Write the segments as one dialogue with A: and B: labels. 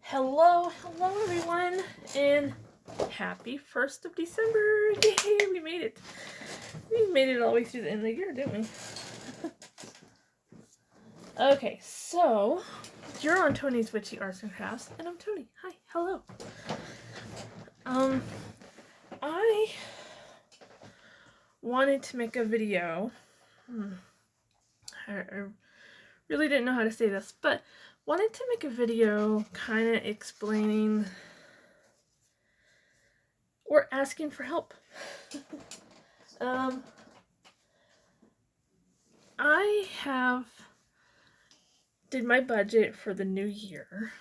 A: Hello everyone, and happy 1st of December! Yay, we made it! We made it all the way through the end of the year, didn't we? Okay, so you're on Tony's Witchy Arts and Crafts, and I'm Tony. Hi, hello. I wanted to make a video. I really didn't know how to say this, but wanted to make a video kind of explaining or asking for help. I did my budget for the new year,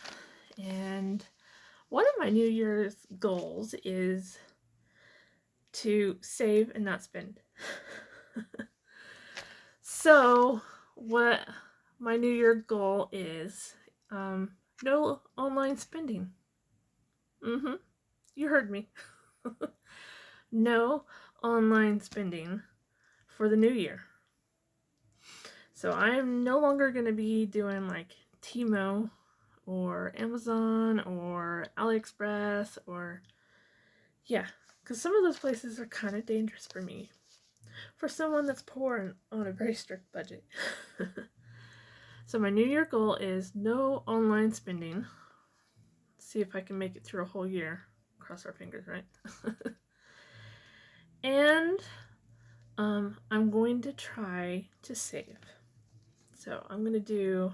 A: and one of my New Year's goals is to save and not spend. So what my New Year goal is, no online spending. You heard me. No online spending for the new year. So I am no longer going to be doing like Timo or Amazon or AliExpress or, yeah, because some of those places are kind of dangerous for me. For someone that's poor and on a very strict budget. So my New Year goal is no online spending. Let's see if I can make it through a whole year. Cross our fingers, right? And I'm going to try to save. So I'm going to do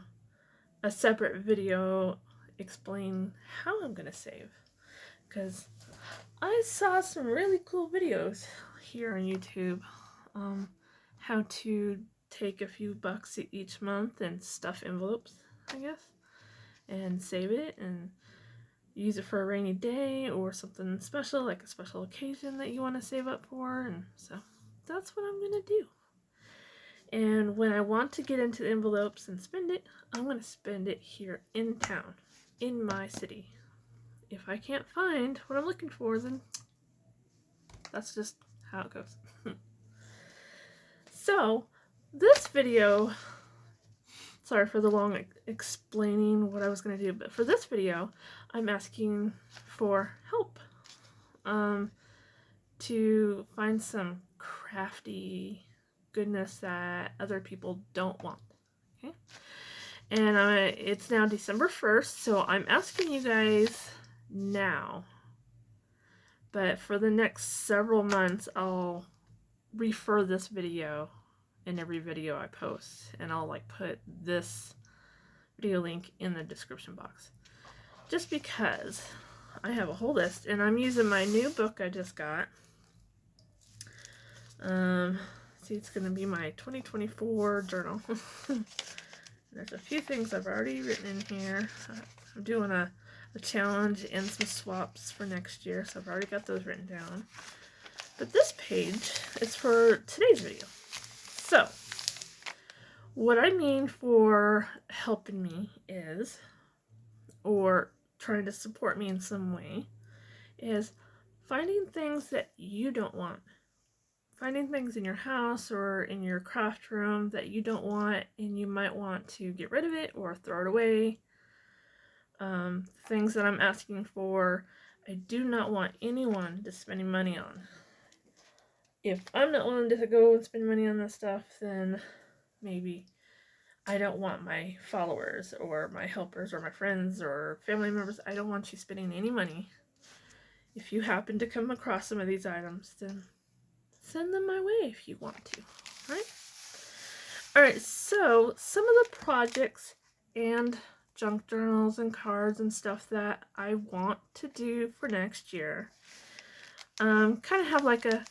A: a separate video explain how I'm going to save. Because I saw some really cool videos here on YouTube. How to take a few bucks each month and stuff envelopes, I guess, and save it and use it for a rainy day or something special, like a special occasion that you want to save up for. And so that's what I'm going to do. And when I want to get into the envelopes and spend it, I'm going to spend it here in town, in my city. If I can't find what I'm looking for, then that's just how it goes. So, this video, sorry for the long explaining what I was going to do, but for this video, I'm asking for help to find some crafty goodness that other people don't want. Okay, and it's now December 1st, so I'm asking you guys now, but for the next several months I'll refer this video in every video I post, and I'll like put this video link in the description box, just because I have a whole list, and I'm using my new book I just got. See, it's going to be my 2024 journal. There's a few things I've already written in here. I'm doing a challenge and some swaps for next year, so I've already got those written down. But this page is for today's video. So, what I mean for helping me is, or trying to support me in some way, is finding things that you don't want. Finding things in your house or in your craft room that you don't want and you might want to get rid of it or throw it away. Things that I'm asking for, I do not want anyone to spend money on. If I'm not willing to go and spend money on this stuff, then maybe I don't want my followers or my helpers or my friends or family members, I don't want you spending any money. If you happen to come across some of these items, then send them my way if you want to, right? Alright, so some of the projects and junk journals and cards and stuff that I want to do for next year kind of have like a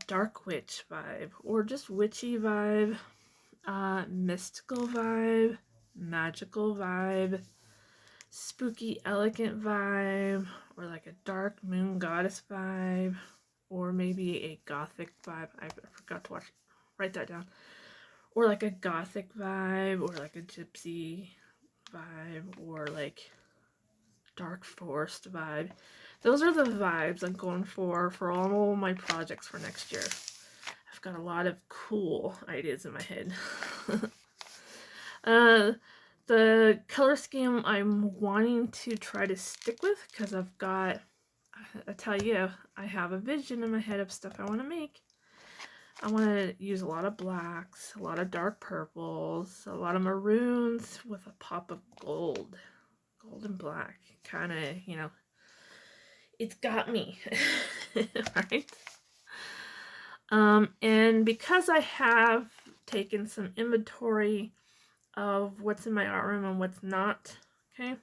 A: dark witch vibe, or just witchy vibe, mystical vibe, magical vibe, spooky elegant vibe, or like a dark moon goddess vibe, or maybe a gothic vibe. I forgot to write that down. Or like a gothic vibe, or like a gypsy vibe, or like dark forest vibe. Those are the vibes I'm going for all my projects for next year. I've got a lot of cool ideas in my head. The color scheme I'm wanting to try to stick with, because I tell you, I have a vision in my head of stuff I want to make. I want to use a lot of blacks, a lot of dark purples, a lot of maroons with a pop of gold. Gold and black. Kind of, it's got me. Right? And because I have taken some inventory of what's in my art room and what's not, okay,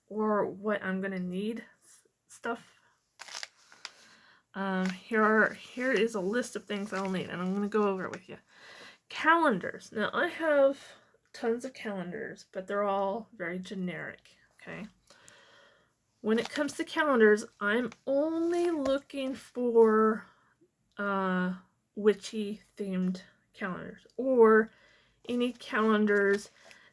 A: or what I'm going to need stuff. Here is a list of things I'll need, and I'm going to go over it with you. Calendars. Now, I have tons of calendars, but they're all very generic, okay? When it comes to calendars, I'm only looking for witchy themed calendars, or any calendars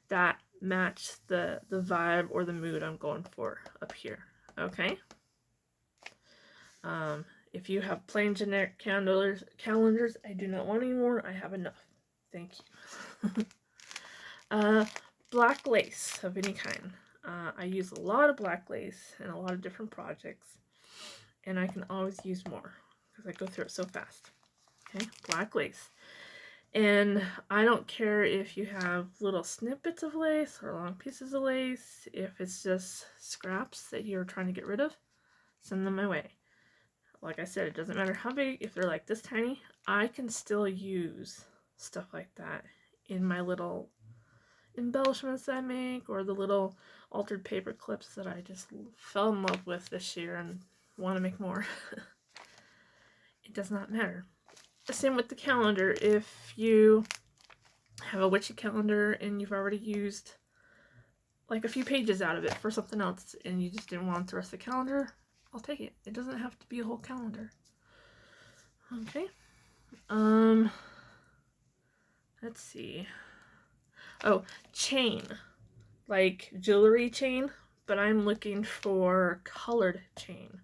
A: that match the vibe or the mood I'm going for up here, okay? If you have plain generic calendars, I do not want any more. I have enough. Thank you. Black lace of any kind. I use a lot of black lace in a lot of different projects, and I can always use more because I go through it so fast. Okay, black lace. And I don't care if you have little snippets of lace or long pieces of lace. If it's just scraps that you're trying to get rid of, send them my way. Like I said, it doesn't matter how big. If they're like this tiny, I can still use stuff like that in my little embellishments that I make, or the little altered paper clips that I just fell in love with this year and want to make more. It does not matter. Same with the calendar. If you have a witchy calendar and you've already used like a few pages out of it for something else and you just didn't want the rest of the calendar, I'll take it. It doesn't have to be a whole calendar. Okay. Let's see. Oh, chain. Like jewelry chain, but I'm looking for colored chain.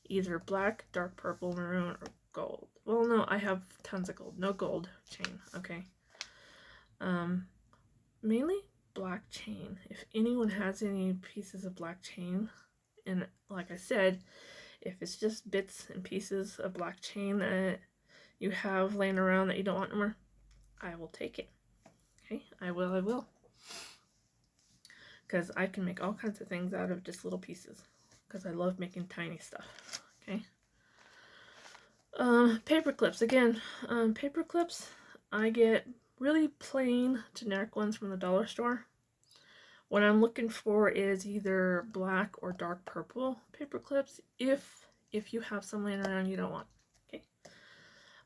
A: Either black, dark purple, maroon, or gold. Well, no, I have tons of gold. No gold chain, okay? Mainly black chain. If anyone has any pieces of black chain, and like I said, if it's just bits and pieces of black chain that you have laying around that you don't want anymore, I will take it. Okay, I will. Because I can make all kinds of things out of just little pieces. Because I love making tiny stuff. Okay. Paper clips. Again, paper clips, I get really plain generic ones from the dollar store. What I'm looking for is either black or dark purple paper clips if you have some laying around you don't want. Okay.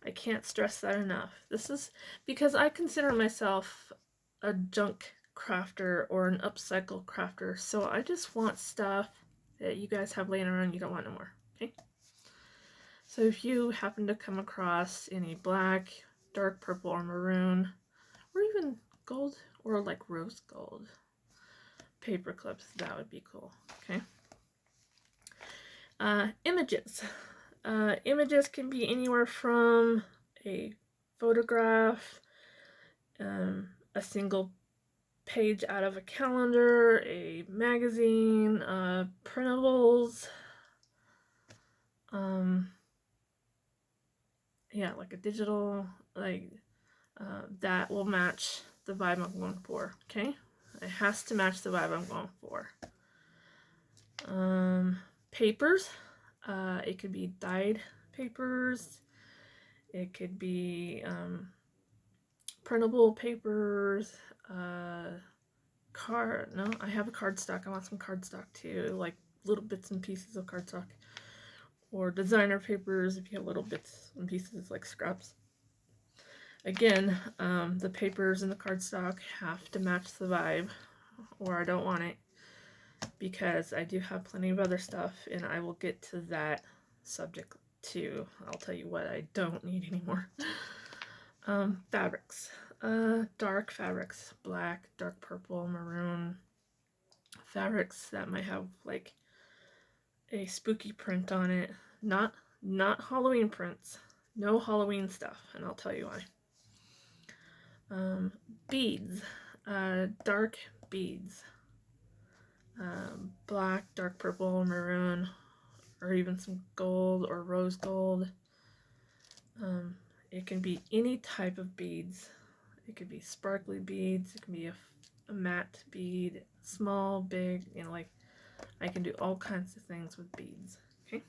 A: I can't stress that enough. This is because I consider myself a junk crafter or an upcycle crafter, so I just want stuff that you guys have laying around you don't want no more. Okay. So if you happen to come across any black, dark purple, or maroon, or even gold, or like rose gold paper clips, that would be cool. Okay. Images. Images can be anywhere from a photograph, a single page out of a calendar, a magazine, printables, yeah, like a digital, like that will match the vibe I'm going for. Okay, it has to match the vibe I'm going for. Papers, it could be dyed papers, it could be printable papers, no, I have a cardstock. I want some cardstock too, like little bits and pieces of cardstock. Or designer papers if you have little bits and pieces like scraps. Again, the papers and the cardstock have to match the vibe, or I don't want it, because I do have plenty of other stuff, and I will get to that subject too. I'll tell you what I don't need anymore. Fabrics. Dark fabrics. Black, dark purple, maroon. Fabrics that might have like a spooky print on it. Not Halloween prints. No Halloween stuff, and I'll tell you why. Beads. Dark beads. Black, dark purple, maroon, or even some gold or rose gold. It can be any type of beads. It could be sparkly beads, it can be a matte bead, small, big, like I can do all kinds of things with beads. Okay.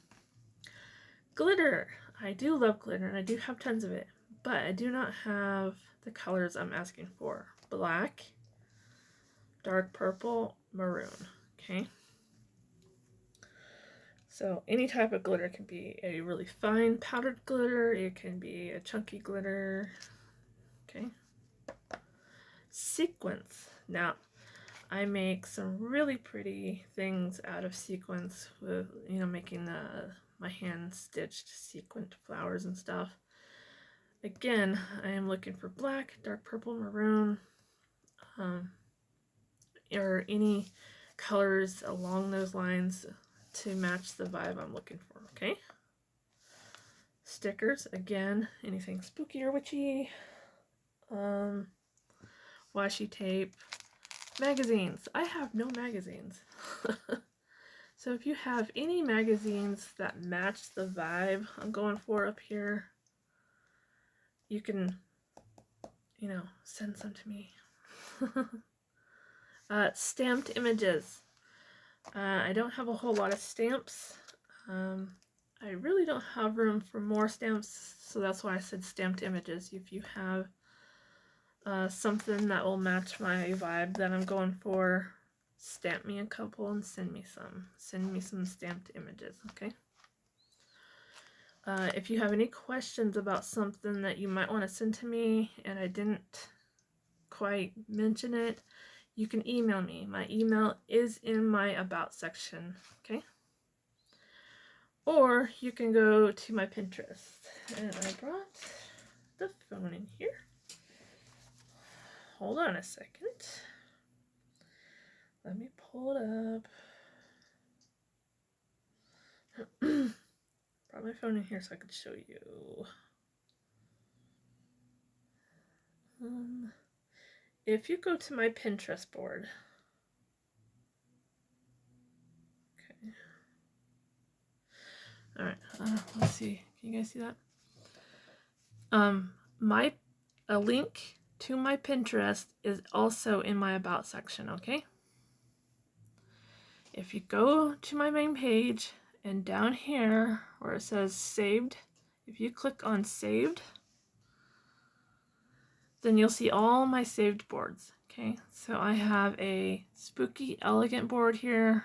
A: Glitter. I do love glitter and I do have tons of it, but I do not have the colors I'm asking for. Black, dark purple, maroon. Okay. So any type of glitter can be a really fine powdered glitter, it can be a chunky glitter. Okay. Sequins. Now, I make some really pretty things out of sequins with, making my hand stitched sequined flowers and stuff. Again, I am looking for black, dark purple, maroon, or any colors along those lines to match the vibe I'm looking for, okay? Stickers, again, anything spooky or witchy. Washi tape. Magazines. I have no magazines. So if you have any magazines that match the vibe I'm going for up here, you can, send some to me. Stamped images. I don't have a whole lot of stamps. I really don't have room for more stamps, so that's why I said stamped images. If you have something that will match my vibe that I'm going for, stamp me a couple and send me some. Send me some stamped images, okay? If you have any questions about something that you might want to send to me and I didn't quite mention it, you can email me. My email is in my About section, okay? Or you can go to my Pinterest. And I brought the phone in here. Hold on a second. Let me pull it up. Brought my phone in here so I could show you. If you go to my Pinterest board, okay. All right, let's see. Can you guys see that? A link to my Pinterest is also in my About section, okay? If you go to my main page and down here where it says saved, if you click on saved, then you'll see all my saved boards. Okay, so I have a spooky elegant board here.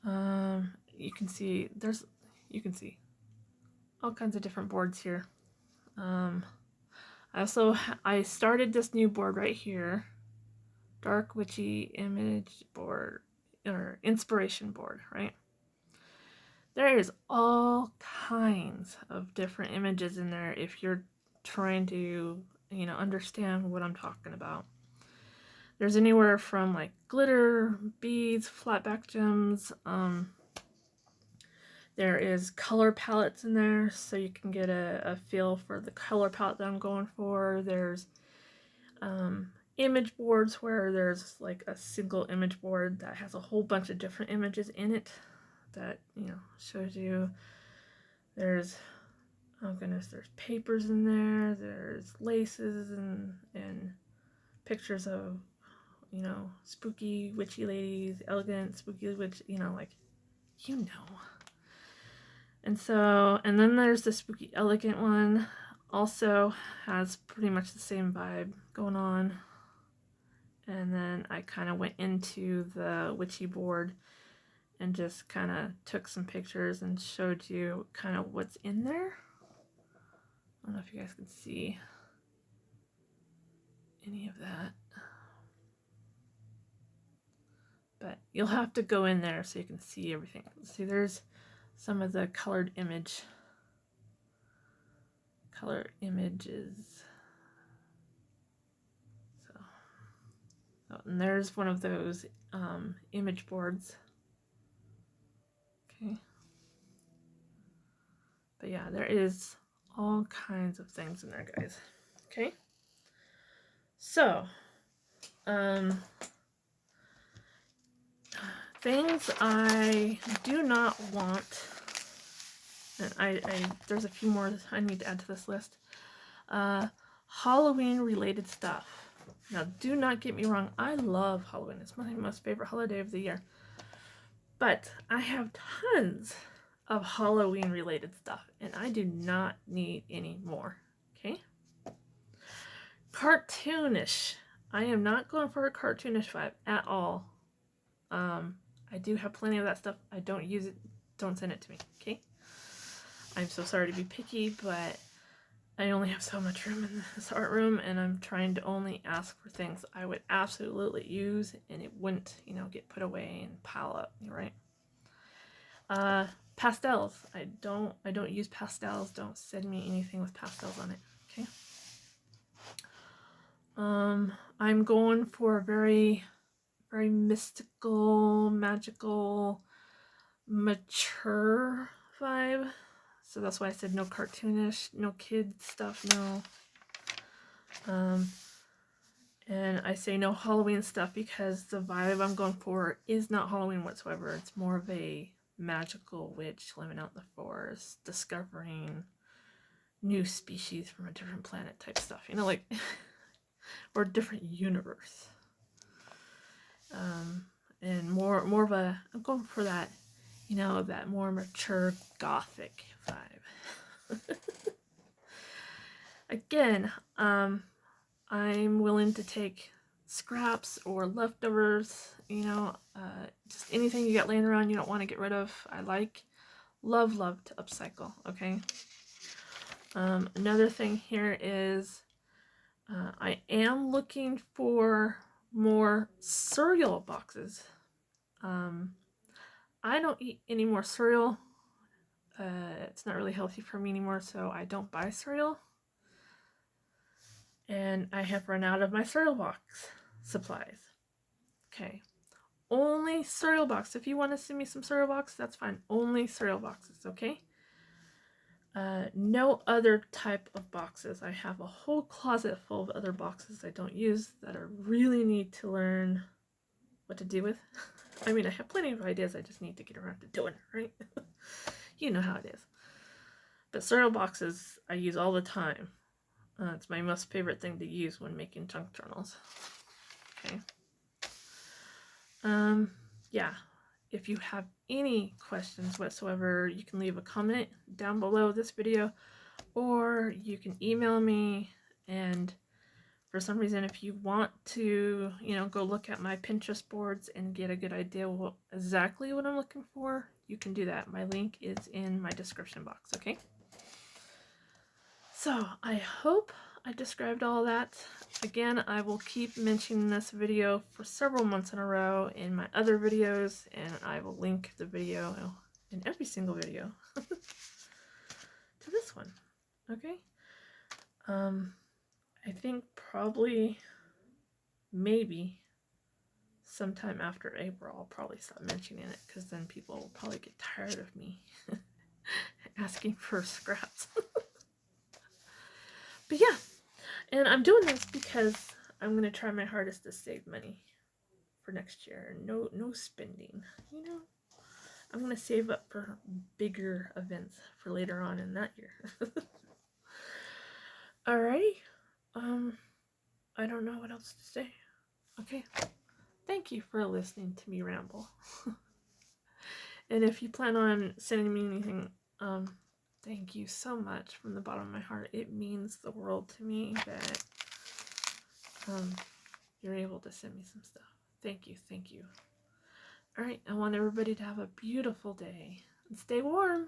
A: You can see all kinds of different boards here. I started this new board right here, dark witchy image board or inspiration board, right? There is all kinds of different images in there if you're trying to, understand what I'm talking about. There's anywhere from like glitter, beads, flat back gems. There is color palettes in there so you can get a feel for the color palette that I'm going for. There's image boards where there's like a single image board that has a whole bunch of different images in it that, shows you. There's, oh goodness, there's papers in there, there's laces and pictures of, spooky witchy ladies, elegant spooky witch, And then there's the spooky elegant one, also has pretty much the same vibe going on. And then I kind of went into the witchy board and just kind of took some pictures and showed you kind of what's in there. I don't know if you guys can see any of that. But you'll have to go in there so you can see everything. See, there's some of the color images. And there's one of those image boards. Okay. But yeah, there is all kinds of things in there, guys. Okay. So, Things I do not want, and there's a few more I need to add to this list. Halloween related stuff. Now, do not get me wrong, I love Halloween. It's my most favorite holiday of the year. But I have tons of Halloween related stuff, and I do not need any more. Okay? Cartoonish. I am not going for a cartoonish vibe at all. I do have plenty of that stuff. I don't use it. Don't send it to me. Okay? I'm so sorry to be picky, but I only have so much room in this art room, and I'm trying to only ask for things I would absolutely use, and it wouldn't, get put away and pile up, right? Pastels. I don't use pastels. Don't send me anything with pastels on it. Okay. I'm going for a very, very mystical, magical, mature vibe. So that's why I said no cartoonish, no kid stuff, no. And I say no Halloween stuff because the vibe I'm going for is not Halloween whatsoever. It's more of a magical witch living out in the forest, discovering new species from a different planet type stuff, like, or a different universe. And more of a, I'm going for that, that more mature gothic vibe. Again, I'm willing to take scraps or leftovers, just anything you got laying around you don't want to get rid of. I love to upcycle, okay? Another thing here is I am looking for more cereal boxes. I don't eat any more cereal. It's not really healthy for me anymore, so I don't buy cereal. And I have run out of my cereal box supplies. Okay. Only cereal box. If you want to send me some cereal box, that's fine. Only cereal boxes, okay? No other type of boxes. I have a whole closet full of other boxes I don't use that I really need to learn what to do with. I mean, I have plenty of ideas. I just need to get around to doing it, right? You know how it is. But cereal boxes I use all the time. It's my most favorite thing to use when making junk journals. Okay. Yeah. If you have any questions whatsoever, you can leave a comment down below this video, or you can email me. And for some reason, if you want to, go look at my Pinterest boards and get a good idea exactly what I'm looking for, you can do that. My link is in my description box, okay? So I hope I described all that. Again, I will keep mentioning this video for several months in a row in my other videos, and I will link the video in every single video to this one. Okay? I think probably, maybe, sometime after April, I'll probably stop mentioning it, because then people will probably get tired of me asking for scraps. But yeah, and I'm doing this because I'm going to try my hardest to save money for next year. No spending, I'm going to save up for bigger events for later on in that year. Alrighty. I don't know what else to say. Okay. Thank you for listening to me ramble. And if you plan on sending me anything, thank you so much from the bottom of my heart. It means the world to me that you're able to send me some stuff. Thank you. Alright, I want everybody to have a beautiful day and stay warm.